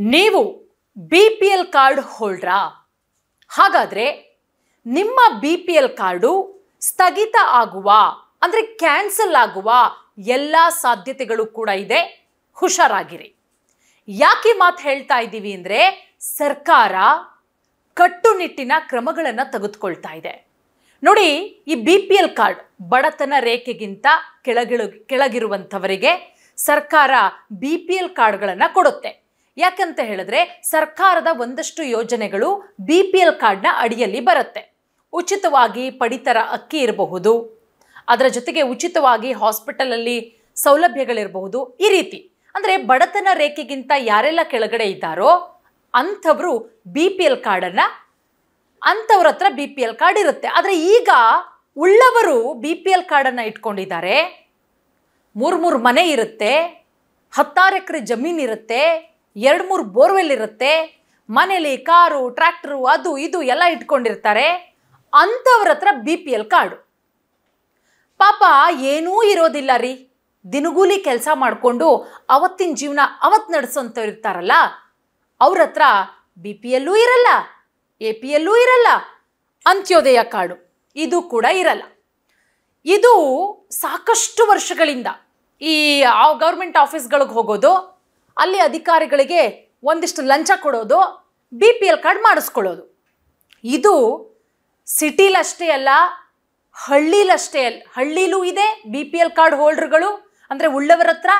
ನೀವು BPL card ಹೋಲ್ಡ್ರಾ? ಹಾಗಾದ್ರೆ ನಿಮ್ಮ BPL ಕಾರ್ಡು ಸ್ಥಗಿತ ಆಗುವ ಅಂದ್ರೆ ಕ್ಯಾನ್ಸಲ್ ಆಗುವ ಎಲ್ಲ ಸಾಧ್ಯತೆಗಳು ಕೂಡ ಇದೆ. ಹುಷಾರಾಗಿರಿ. ಯಾಕೆ ಮಾತು ಹೇಳ್ತಾ ಇದ್ದೀವಿ ಅಂದ್ರೆ ಸರ್ಕಾರ ಕಟ್ಟುನಿಟ್ಟಿನ ಕ್ರಮಗಳನ್ನು ತೆಗೆದುಕೊಳ್ತಾ ಇದೆ. ನೋಡಿ, ಈ BPL ಕಾರ್ಡ್ ಬಡತನ ರೇಖೆಗಿಂತ ಕೆಳಗಿರುವಂಥವರಿಗೆ ಸರ್ಕಾರ BPL ಕಾರ್ಡ್ಗಳನ್ನು ಕೊಡುತ್ತೆ. ಯಾಕಂತ ಹೇಳಿದ್ರೆ ಸರ್ಕಾರದ ಒಂದಷ್ಟು ಯೋಜನೆಗಳು BPL ಕಾರ್ಡ್ನ ಅಡಿಯಲ್ಲಿ ಬರುತ್ತೆ. ಉಚಿತವಾಗಿ ಪಡಿತರ ಅಕ್ಕಿ ಇರಬಹುದು, ಅದರ ಜೊತೆಗೆ ಉಚಿತವಾಗಿ ಹಾಸ್ಪಿಟಲಲ್ಲಿ ಸೌಲಭ್ಯಗಳಿರಬಹುದು. ಈ ರೀತಿ ಅಂದರೆ ಬಡತನ ರೇಖೆಗಿಂತ ಯಾರೆಲ್ಲ ಕೆಳಗಡೆ ಇದ್ದಾರೋ ಅಂಥವರು BPL ಕಾರ್ಡನ್ನು ಅಂಥವ್ರ ಹತ್ರ BPL ಕಾರ್ಡ್ ಇರುತ್ತೆ. ಆದರೆ ಈಗ ಉಳ್ಳವರು BPL ಕಾರ್ಡನ್ನು ಇಟ್ಕೊಂಡಿದ್ದಾರೆ. 3 ಮನೆ ಇರುತ್ತೆ, 16 ಎಕರೆ ಜಮೀನು ಇರುತ್ತೆ, 2-3 ಬೋರ್ವೆಲ್ ಇರುತ್ತೆ, ಮನೇಲಿ ಕಾರು ಟ್ರ್ಯಾಕ್ಟರು ಅದು ಇದು ಎಲ್ಲ ಇಟ್ಕೊಂಡಿರ್ತಾರೆ. ಅಂಥವ್ರ ಹತ್ರ BPL ಕಾರ್ಡು. ಪಾಪ ಏನೂ ಇರೋದಿಲ್ಲ ರೀ, ದಿನಗೂಲಿ ಕೆಲಸ ಮಾಡಿಕೊಂಡು ಅವತ್ತಿನ ಜೀವನ ಅವತ್ತು ನಡೆಸೋಂಥವ್ರು ಇರ್ತಾರಲ್ಲ, ಅವ್ರ ಹತ್ರ BPLೂ ಇರಲ್ಲ, APLೂ ಇರಲ್ಲ, ಅಂತ್ಯೋದಯ ಕಾರ್ಡು ಇದು ಕೂಡ ಇರಲ್ಲ. ಇದು ಸಾಕಷ್ಟು ವರ್ಷಗಳಿಂದ ಈ ಗೌರ್ಮೆಂಟ್ ಆಫೀಸ್ಗಳಿಗೆ ಹೋಗೋದು, ಅಲ್ಲಿ ಅಧಿಕಾರಿಗಳಿಗೆ ಒಂದಿಷ್ಟು ಲಂಚ ಕೊಡೋದು, BPL ಕಾರ್ಡ್ ಮಾಡಿಸ್ಕೊಳ್ಳೋದು. ಇದು ಸಿಟಿಲಷ್ಟೇ ಅಲ್ಲ, ಹಳ್ಳಿಲೂ ಇದೆ BPL ಕಾರ್ಡ್ ಹೋಲ್ಡರ್ಗಳು. ಅಂದರೆ ಉಳ್ಳವರ ಹತ್ರ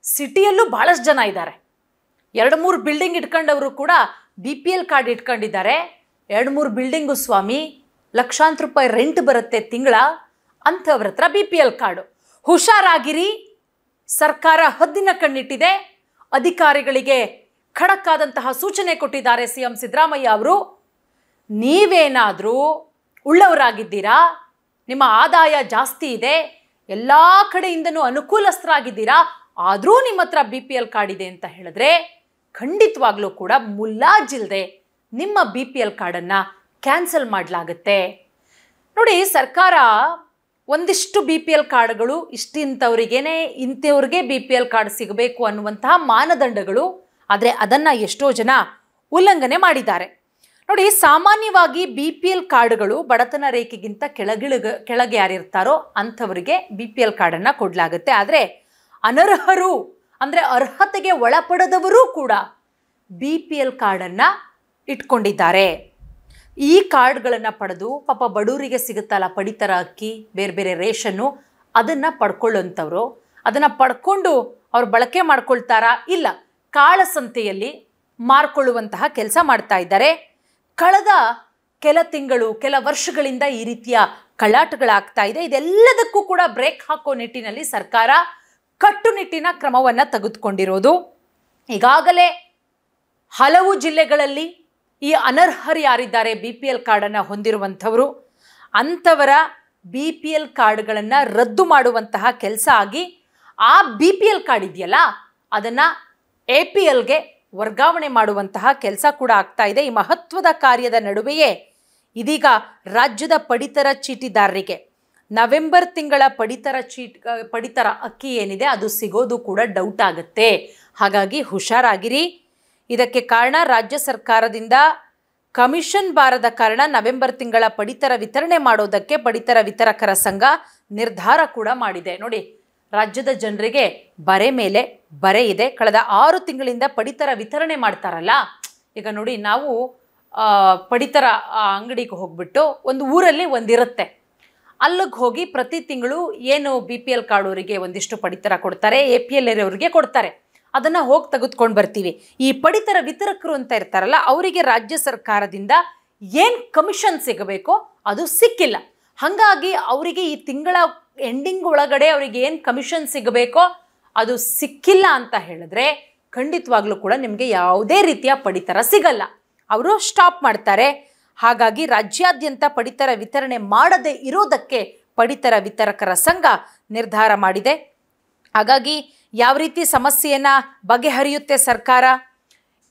ಸಿಟಿಯಲ್ಲೂ ಭಾಳಷ್ಟು ಜನ ಇದ್ದಾರೆ. 2-3 ಬಿಲ್ಡಿಂಗ್ ಇಟ್ಕೊಂಡವರು ಕೂಡ BPL ಕಾರ್ಡ್ ಇಟ್ಕೊಂಡಿದ್ದಾರೆ. 2-3 ಬಿಲ್ಡಿಂಗು ಸ್ವಾಮಿ, ಲಕ್ಷಾಂತರ ರೂಪಾಯಿ ರೆಂಟ್ ಬರುತ್ತೆ ತಿಂಗಳ. ಅಂಥವ್ರ ಹತ್ರ BPL ಕಾರ್ಡು. ಹುಷಾರಾಗಿರಿ, ಸರ್ಕಾರ ಹದ್ದಿನ ಕಣ್ಣಿಟ್ಟಿದೆ. ಅಧಿಕಾರಿಗಳಿಗೆ ಖಡಕ್ ಆದಂತಹ ಸೂಚನೆ ಕೊಟ್ಟಿದ್ದಾರೆ CM ಸಿದ್ದರಾಮಯ್ಯ ಅವರು. ನೀವೇನಾದರೂ ಉಳ್ಳವರಾಗಿದ್ದೀರಾ, ನಿಮ್ಮ ಆದಾಯ ಜಾಸ್ತಿ ಇದೆ, ಎಲ್ಲ ಕಡೆಯಿಂದನೂ ಅನುಕೂಲಸ್ಥರಾಗಿದ್ದೀರಾ, ಆದರೂ ನಿಮ್ಮ ಹತ್ರ BPL ಕಾರ್ಡ್ ಇದೆ ಅಂತ ಹೇಳಿದ್ರೆ ಖಂಡಿತವಾಗ್ಲೂ ಕೂಡ ಮುಲಾಜಿಲ್ಲದೆ ನಿಮ್ಮ BPL ಕಾರ್ಡನ್ನು ಕ್ಯಾನ್ಸಲ್ ಮಾಡಲಾಗುತ್ತೆ. ನೋಡಿ, ಸರ್ಕಾರ ಒಂದಿಷ್ಟು BPL ಕಾರ್ಡ್ಗಳು ಇಂಥವ್ರಿಗೇನೆ ಇಂಥವ್ರಿಗೆ BPL ಕಾರ್ಡ್ ಸಿಗಬೇಕು ಅನ್ನುವಂತಹ ಮಾನದಂಡಗಳು, ಆದರೆ ಅದನ್ನು ಎಷ್ಟೋ ಜನ ಉಲ್ಲಂಘನೆ ಮಾಡಿದ್ದಾರೆ. ನೋಡಿ, ಸಾಮಾನ್ಯವಾಗಿ BPL ಕಾರ್ಡ್ಗಳು ಬಡತನ ರೇಖೆಗಿಂತ ಕೆಳಗೆ ಯಾರಿರ್ತಾರೋ ಅಂಥವರಿಗೆ BPL ಕಾರ್ಡನ್ನು ಕೊಡಲಾಗುತ್ತೆ. ಆದರೆ ಅನರ್ಹರು ಅಂದರೆ ಅರ್ಹತೆಗೆ ಒಳಪಡದವರು ಕೂಡ BPL ಕಾರ್ಡನ್ನು ಇಟ್ಕೊಂಡಿದ್ದಾರೆ. ಈ ಕಾರ್ಡ್ಗಳನ್ನು ಪಡೆದು ಪಾಪ ಬಡವರಿಗೆ ಸಿಗುತ್ತಲ್ಲ ಪಡಿತರ ಅಕ್ಕಿ, ಬೇರೆ ಬೇರೆ ರೇಷನ್ನು, ಅದನ್ನು ಪಡ್ಕೊಳ್ಳೋಂಥವ್ರು ಅದನ್ನು ಪಡ್ಕೊಂಡು ಅವ್ರು ಬಳಕೆ ಮಾಡ್ಕೊಳ್ತಾರಾ? ಇಲ್ಲ, ಕಾಳಸಂತೆಯಲ್ಲಿ ಮಾರ್ಕೊಳ್ಳುವಂತಹ ಕೆಲಸ ಮಾಡ್ತಾ ಇದ್ದಾರೆ. ಕಳೆದ ಕೆಲ ವರ್ಷಗಳಿಂದ ಈ ರೀತಿಯ ಕಳ್ಳಾಟಗಳಾಗ್ತಾ ಇದೆ. ಇದೆಲ್ಲದಕ್ಕೂ ಕೂಡ ಬ್ರೇಕ್ ಹಾಕೋ ನಿಟ್ಟಿನಲ್ಲಿ ಸರ್ಕಾರ ಕಟ್ಟುನಿಟ್ಟಿನ ಕ್ರಮವನ್ನು ತೆಗೆದುಕೊಂಡಿರೋದು. ಈಗಾಗಲೇ ಹಲವು ಜಿಲ್ಲೆಗಳಲ್ಲಿ ಈ ಅನರ್ಹರು ಯಾರಿದ್ದಾರೆ BPL ಕಾರ್ಡನ್ನು ಹೊಂದಿರುವಂಥವರು, ಅಂಥವರ BPL ಕಾರ್ಡ್ಗಳನ್ನು ರದ್ದು ಮಾಡುವಂತಹ ಕೆಲಸ ಆಗಿ ಆ BPL ಕಾರ್ಡ್ ಇದೆಯಲ್ಲ ಅದನ್ನು APLಗೆ ವರ್ಗಾವಣೆ ಮಾಡುವಂತಹ ಕೆಲಸ ಕೂಡ ಆಗ್ತಾ ಇದೆ. ಈ ಮಹತ್ವದ ಕಾರ್ಯದ ನಡುವೆಯೇ ಇದೀಗ ರಾಜ್ಯದ ಪಡಿತರ ಚೀಟಿದಾರರಿಗೆ ನವೆಂಬರ್ ತಿಂಗಳ ಪಡಿತರ ಅಕ್ಕಿ ಏನಿದೆ ಅದು ಸಿಗೋದು ಕೂಡ ಡೌಟ್ ಆಗುತ್ತೆ. ಹಾಗಾಗಿ ಹುಷಾರಾಗಿರಿ. ಇದಕ್ಕೆ ಕಾರಣ ರಾಜ್ಯ ಸರ್ಕಾರದಿಂದ ಕಮಿಷನ್ ಬಾರದ ಕಾರಣ ನವೆಂಬರ್ ತಿಂಗಳ ಪಡಿತರ ವಿತರಣೆ ಮಾಡೋದಕ್ಕೆ ಪಡಿತರ ವಿತರಕರ ಸಂಘ ನಿರ್ಧಾರ ಕೂಡ ಮಾಡಿದೆ. ನೋಡಿ, ರಾಜ್ಯದ ಜನರಿಗೆ ಬರೆ ಮೇಲೆ ಬರೆ ಇದೆ. ಕಳೆದ 6 ತಿಂಗಳಿಂದ ಪಡಿತರ ವಿತರಣೆ ಮಾಡ್ತಾರಲ್ಲ, ಈಗ ನೋಡಿ, ನಾವು ಪಡಿತರ ಅಂಗಡಿಗೆ ಹೋಗ್ಬಿಟ್ಟು ಒಂದು ಊರಲ್ಲಿ ಒಂದಿರುತ್ತೆ, ಅಲ್ಲಿಗೆ ಹೋಗಿ ಪ್ರತಿ ತಿಂಗಳು ಏನು BPL ಕಾರ್ಡ್ ಅವರಿಗೆ ಒಂದಿಷ್ಟು ಪಡಿತರ ಕೊಡ್ತಾರೆ, APL ಅವರಿಗೆ ಕೊಡ್ತಾರೆ, ಅದನ್ನು ಹೋಗಿ ತೆಗೆದುಕೊಂಡು ಬರ್ತೀವಿ. ಈ ಪಡಿತರ ವಿತರಕರು ಅಂತ ಇರ್ತಾರಲ್ಲ, ಅವರಿಗೆ ರಾಜ್ಯ ಸರ್ಕಾರದಿಂದ ಏನು ಕಮಿಷನ್ ಸಿಗಬೇಕೋ ಅದು ಸಿಕ್ಕಿಲ್ಲ. ಹಾಗಾಗಿ ಅವರಿಗೆ ಈ ತಿಂಗಳ ಎಂಡಿಂಗ್ ಒಳಗಡೆ ಅವರಿಗೆ ಏನು ಕಮಿಷನ್ ಸಿಗಬೇಕೋ ಅದು ಸಿಕ್ಕಿಲ್ಲ ಅಂತ ಹೇಳಿದ್ರೆ ಖಂಡಿತವಾಗ್ಲೂ ಕೂಡ ನಿಮಗೆ ಯಾವುದೇ ರೀತಿಯ ಪಡಿತರ ಸಿಗಲ್ಲ, ಅವರು ಸ್ಟಾಪ್ ಮಾಡ್ತಾರೆ. ಹಾಗಾಗಿ ರಾಜ್ಯಾದ್ಯಂತ ಪಡಿತರ ವಿತರಣೆ ಮಾಡದೇ ಇರೋದಕ್ಕೆ ಪಡಿತರ ವಿತರಕರ ಸಂಘ ನಿರ್ಧಾರ ಮಾಡಿದೆ. ಹಾಗಾಗಿ ಯಾವ ರೀತಿ ಸಮಸ್ಯೆಯನ್ನು ಬಗೆಹರಿಯುತ್ತೆ ಸರ್ಕಾರ?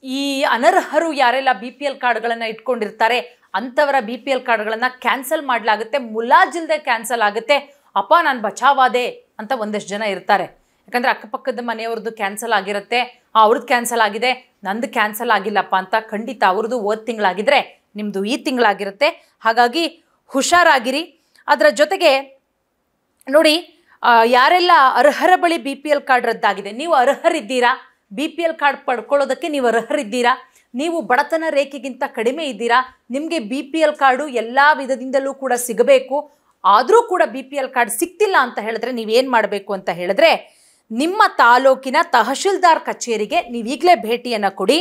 ಈ ಅನರ್ಹರು ಯಾರೆಲ್ಲ BPL ಕಾರ್ಡ್ಗಳನ್ನು ಇಟ್ಕೊಂಡಿರ್ತಾರೆ ಅಂಥವರ BPL ಕಾರ್ಡ್ಗಳನ್ನು ಕ್ಯಾನ್ಸಲ್ ಮಾಡಲಾಗುತ್ತೆ, ಮುಲಾಜಿಲ್ಲದೆ ಕ್ಯಾನ್ಸಲ್ ಆಗುತ್ತೆ. ಅಪ್ಪ ನಾನು ಬಚಾವಾದೆ ಅಂತ ಒಂದಷ್ಟು ಜನ ಇರ್ತಾರೆ. ಯಾಕಂದರೆ ಅಕ್ಕಪಕ್ಕದ ಮನೆಯವ್ರದ್ದು ಕ್ಯಾನ್ಸಲ್ ಆಗಿರುತ್ತೆ, ಅವ್ರದ್ದು ಕ್ಯಾನ್ಸಲ್ ಆಗಿದೆ, ನಂದು ಕ್ಯಾನ್ಸಲ್ ಆಗಿಲ್ಲಪ್ಪ ಅಂತ ಖಂಡಿತ ಅವ್ರದ್ದು ಹೋದ ತಿಂಗಳಾಗಿದ್ದರೆ ನಿಮ್ಮದು ಈ ತಿಂಗಳಾಗಿರುತ್ತೆ. ಹಾಗಾಗಿ ಹುಷಾರಾಗಿರಿ. ಅದರ ಜೊತೆಗೆ ನೋಡಿ, ಯಾರೆಲ್ಲ ಅರ್ಹರ ಬಳಿ BPL ಕಾರ್ಡ್ ರದ್ದಾಗಿದೆ, ನೀವು ಅರ್ಹರಿದ್ದೀರಾ, BPL ಕಾರ್ಡ್ ಪಡ್ಕೊಳ್ಳೋದಕ್ಕೆ ನೀವು ಅರ್ಹರಿದ್ದೀರಾ, ನೀವು ಬಡತನ ರೇಖೆಗಿಂತ ಕಡಿಮೆ ಇದ್ದೀರಾ, ನಿಮಗೆ BPL ಕಾರ್ಡು ಎಲ್ಲ ವಿಧದಿಂದಲೂ ಕೂಡ ಸಿಗಬೇಕು, ಆದರೂ ಕೂಡ BPL ಕಾರ್ಡ್ ಸಿಗ್ತಿಲ್ಲ ಅಂತ ಹೇಳಿದ್ರೆ ನೀವೇನು ಮಾಡಬೇಕು ಅಂತ ಹೇಳಿದ್ರೆ, ನಿಮ್ಮ ತಾಲೂಕಿನ ತಹಶೀಲ್ದಾರ್ ಕಚೇರಿಗೆ ನೀವು ಈಗಲೇ ಭೇಟಿಯನ್ನು ಕೊಡಿ,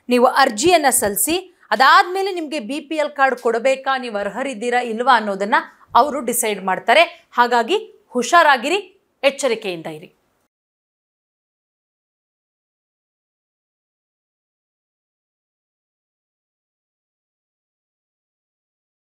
ನೀವು ಅರ್ಜಿಯನ್ನು ಸಲ್ಲಿಸಿ. ಅದಾದಮೇಲೆ ನಿಮಗೆ BPL ಕಾರ್ಡ್ ಕೊಡಬೇಕಾ, ನೀವು ಅರ್ಹರಿದ್ದೀರಾ ಇಲ್ವಾ ಅನ್ನೋದನ್ನು ಅವರು ಡಿಸೈಡ್ ಮಾಡ್ತಾರೆ. ಹಾಗಾಗಿ ಹುಷಾರಾಗಿರಿ, ಎಚ್ಚರಿಕೆಯಿಂದ ಇರಿ.